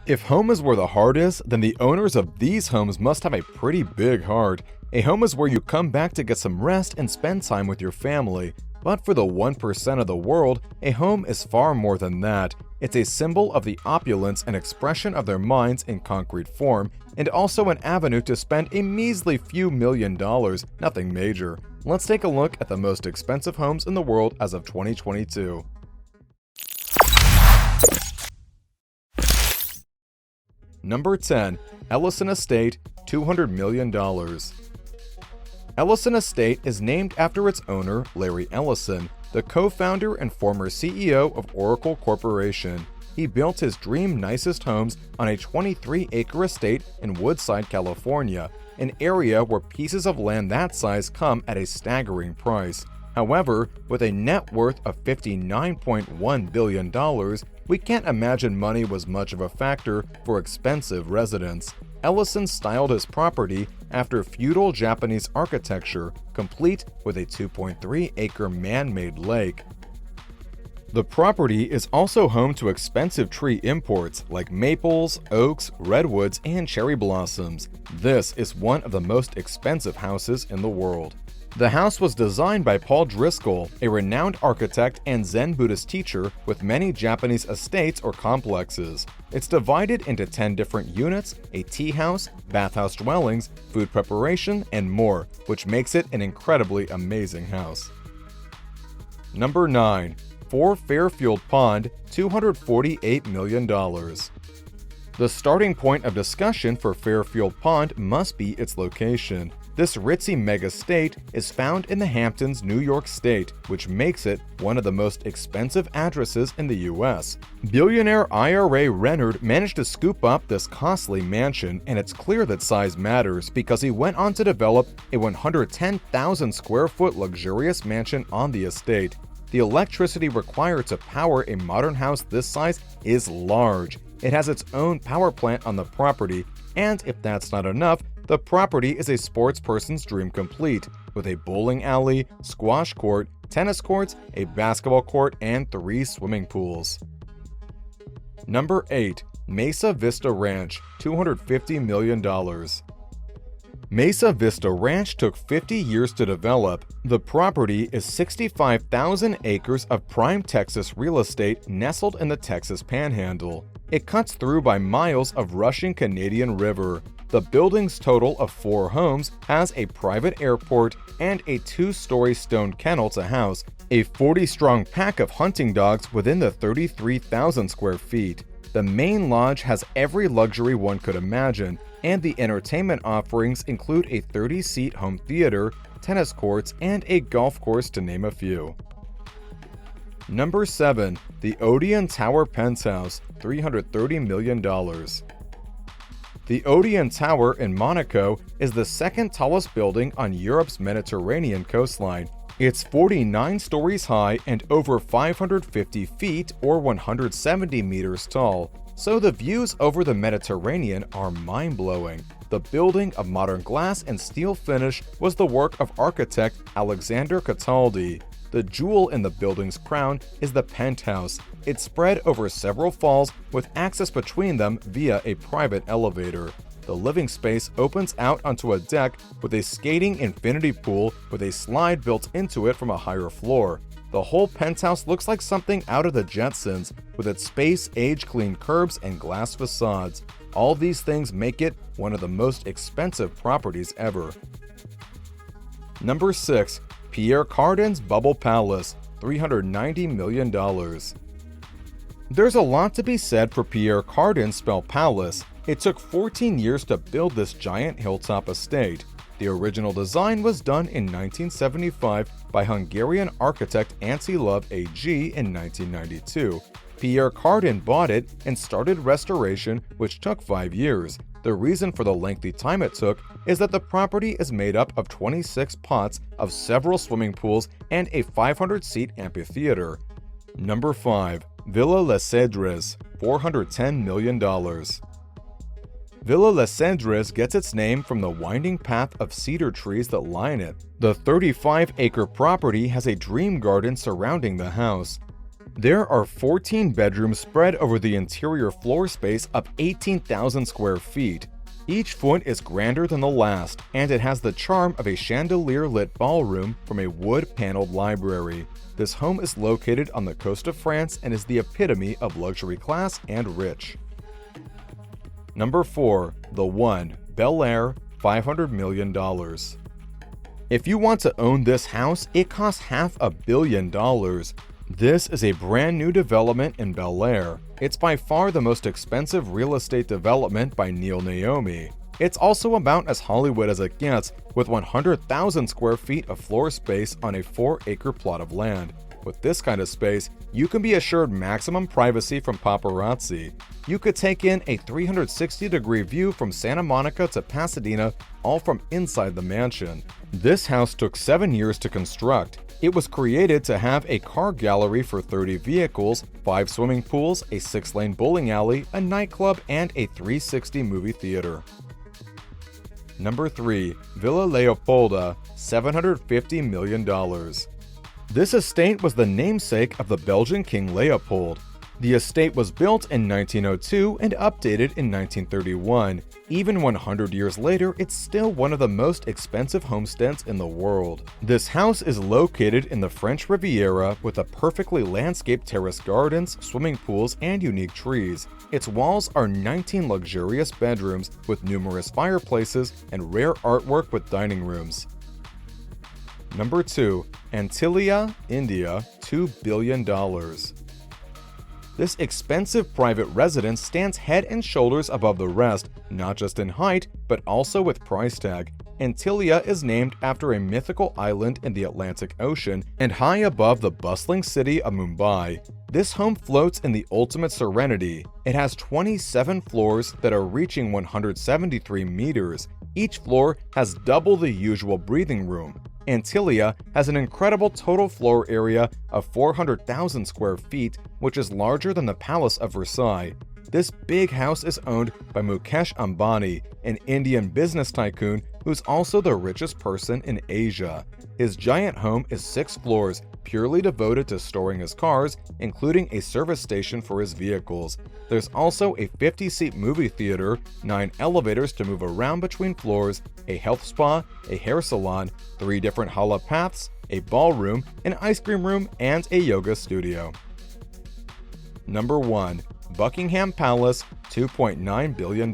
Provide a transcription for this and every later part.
If home is where the heart is, then the owners of these homes must have a pretty big heart. A home is where you come back to get some rest and spend time with your family. But for the 1% of the world, a home is far more than that. It's a symbol of the opulence and expression of their minds in concrete form, and also an avenue to spend a measly few $1,000,000, nothing major. Let's take a look at the most expensive homes in the world as of 2022. Number 10. Ellison Estate, $200 million. Ellison Estate is named after its owner, Larry Ellison, the co-founder and former CEO of Oracle Corporation. He built his dream nicest homes on a 23-acre estate in Woodside, California, an area where pieces of land that size come at a staggering price. However, with a net worth of $59.1 billion, we can't imagine money was much of a factor for expensive residents. Ellison styled his property after feudal Japanese architecture, complete with a 2.3-acre man-made lake. The property is also home to expensive tree imports like maples, oaks, redwoods, and cherry blossoms. This is one of the most expensive houses in the world. The house was designed by Paul Driscoll, a renowned architect and Zen Buddhist teacher with many Japanese estates or complexes. It's divided into 10 different units, a tea house, bathhouse dwellings, food preparation, and more, which makes it an incredibly amazing house. Number 9. 4 Fairfield Pond, $248 million. The starting point of discussion for Fairfield Pond must be its location. This ritzy mega-state is found in the Hamptons, New York State, which makes it one of the most expensive addresses in the US. Billionaire Ira Renard managed to scoop up this costly mansion, and it's clear that size matters because he went on to develop a 110,000 square foot luxurious mansion on the estate. The electricity required to power a modern house this size is large. It has its own power plant on the property, and if that's not enough, the property is a sports person's dream complete, with a bowling alley, squash court, tennis courts, a basketball court, and 3 swimming pools. Number 8. Mesa Vista Ranch, $250 million. Mesa Vista Ranch took 50 years to develop. The property is 65,000 acres of prime Texas real estate nestled in the Texas Panhandle. It cuts through by miles of rushing Canadian River. The building's total of 4 homes has a private airport and a 2-story stone kennel to house a 40-strong pack of hunting dogs within the 33,000 square feet. The main lodge has every luxury one could imagine, and the entertainment offerings include a 30-seat home theater, tennis courts, and a golf course, to name a few. Number 7. The Odeon Tower Penthouse, $330 million. The Odeon Tower in Monaco is the second tallest building on Europe's Mediterranean coastline. It's 49 stories high and over 550 feet or 170 meters tall, so the views over the Mediterranean are mind-blowing. The building of modern glass and steel finish was the work of architect Alexander Cataldi. The jewel in the building's crown is the penthouse. It's spread over several falls with access between them via a private elevator. The living space opens out onto a deck with a skating infinity pool with a slide built into it from a higher floor. The whole penthouse looks like something out of the Jetsons, with its space-age clean curbs and glass facades. All these things make it one of the most expensive properties ever. Number 6. Pierre Cardin's Bubble Palace, $390 million. There's a lot to be said for Pierre Cardin's Spell Palace. It took 14 years to build this giant hilltop estate. The original design was done in 1975 by Hungarian architect Antti Love AG in 1992. Pierre Cardin bought it and started restoration, which took 5 years. The reason for the lengthy time it took is that the property is made up of 26 plots of several swimming pools and a 500-seat amphitheater. Number 5. Villa Les Cedres, $410 million. Villa Les Cedres gets its name from the winding path of cedar trees that line it. The 35-acre property has a dream garden surrounding the house. There are 14 bedrooms spread over the interior floor space of 18,000 square feet. Each foot is grander than the last, and it has the charm of a chandelier-lit ballroom from a wood-paneled library. This home is located on the coast of France and is the epitome of luxury class and rich. Number 4. The One, Bel Air, $500 million. If you want to own this house, it costs $500 million. This is a brand new development in Bel Air. It's by far the most expensive real estate development by Neil Naomi. It's also about as Hollywood as it gets, with 100,000 square feet of floor space on a 4-acre plot of land. With this kind of space, you can be assured maximum privacy from paparazzi. You could take in a 360-degree view from Santa Monica to Pasadena, all from inside the mansion. This house took 7 years to construct. It was created to have a car gallery for 30 vehicles, 5 swimming pools, a 6-lane bowling alley, a nightclub, and a 360 movie theater. Number 3. Villa Leopolda, $750 million. This estate was the namesake of the Belgian King Leopold. The estate was built in 1902 and updated in 1931. Even 100 years later, it's still one of the most expensive homesteads in the world. This house is located in the French Riviera with a perfectly landscaped terrace gardens, swimming pools, and unique trees. Its walls are 19 luxurious bedrooms with numerous fireplaces and rare artwork with dining rooms. Number 2. Antilia, India, $2 billion. This expensive private residence stands head and shoulders above the rest, not just in height, but also with price tag. Antilia is named after a mythical island in the Atlantic Ocean and high above the bustling city of Mumbai. This home floats in the ultimate serenity. It has 27 floors that are reaching 173 meters. Each floor has double the usual breathing room. Antilia has an incredible total floor area of 400,000 square feet, which is larger than the Palace of Versailles. This big house is owned by Mukesh Ambani, an Indian business tycoon who's also the richest person in Asia. His giant home is 6 floors, purely devoted to storing his cars, including a service station for his vehicles. There's also a 50-seat movie theater, 9 elevators to move around between floors, a health spa, a hair salon, 3 different hala paths, a ballroom, an ice cream room, and a yoga studio. Number 1. Buckingham Palace, $2.9 billion.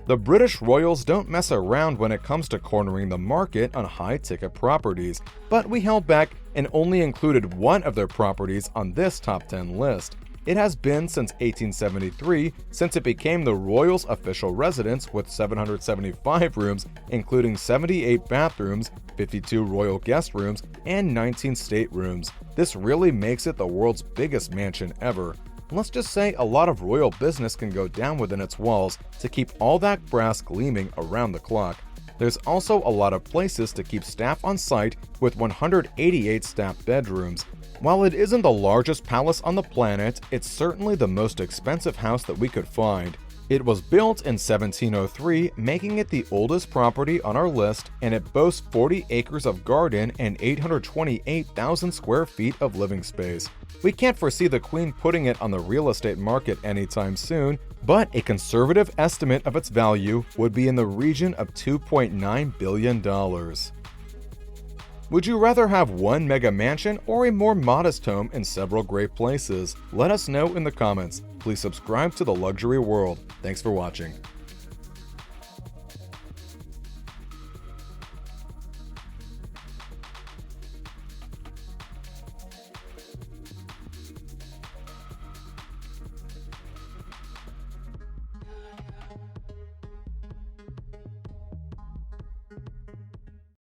The British royals don't mess around when it comes to cornering the market on high-ticket properties, but we held back and only included one of their properties on this top 10 list. It has been since 1873, since it became the royals' official residence with 775 rooms, including 78 bathrooms, 52 royal guest rooms, and 19 staterooms. This really makes it the world's biggest mansion ever. Let's just say a lot of royal business can go down within its walls to keep all that brass gleaming around the clock. There's also a lot of places to keep staff on site with 188 staff bedrooms. While it isn't the largest palace on the planet, it's certainly the most expensive house that we could find. It was built in 1703, making it the oldest property on our list, and it boasts 40 acres of garden and 828,000 square feet of living space. We can't foresee the Queen putting it on the real estate market anytime soon, but a conservative estimate of its value would be in the region of $2.9 billion. Would you rather have one mega mansion or a more modest home in several great places? Let us know in the comments. Please subscribe to The Luxury World. Thanks for watching.